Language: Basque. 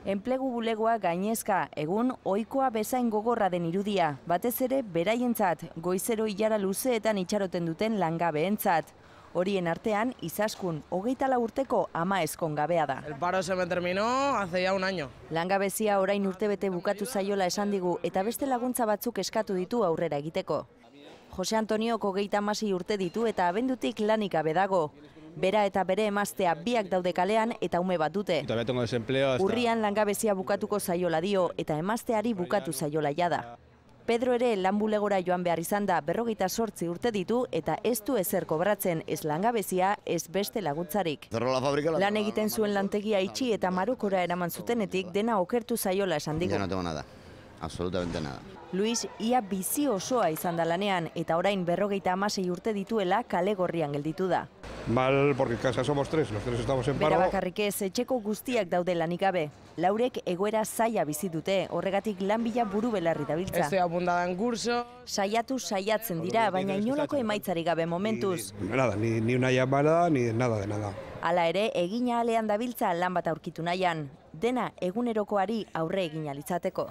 Enplegu bulegoa gainezka, egun ohikoa bezain gogorra den irudia, batez ere beraientzat, goizero ilara luzeetan itxaroten duten langabeentzat. Horien artean, Izaskun, 24 urteko ama ezkongabea da. El paro se me terminó hace ya un año. Langabezia orain urtebete bukatu zaiola esan digu eta beste laguntza batzuk eskatu ditu aurrera egiteko. Jose Antoniok 36 urte ditu eta abendutik lanik gabe dago. Bera eta bere emaztea biak daude kalean eta ume bat dute. Urrian langabezia bukatuko zaiola dio eta emazteari bukatu zaiola jada. Pedro ere lanbulegora joan behar izan da 28 urte ditu eta ez du ezer kobratzen, ez langabezia, ez beste laguntzarik. Lan egiten zuen lantegia itxi eta Marokora eraman zutenetik dena okertu zaiola esan digu. Ya no tengo nada, absolutamente nada. Luis ia bizi osoa izan da lanean eta orain 56 urte dituela kale gorrian gelditu da. Mal, porque en casa somos tres, los tres estamos en paro. Bera bakarrik ez, etxeko guztiak daude lanik gabe. Laurek egoera zaila bizi dute, horregatik lan bila buru belarri dabiltza. Estoy apuntada en curso. Saiatzen dira, baina inolako emaitzari gabe momentuz. Nada, ni una llamada, ni nada de nada. Hala ere, egina alean dabiltza lan bat aurkitu nahian. Dena egunerokoari aurre egin alitzateko.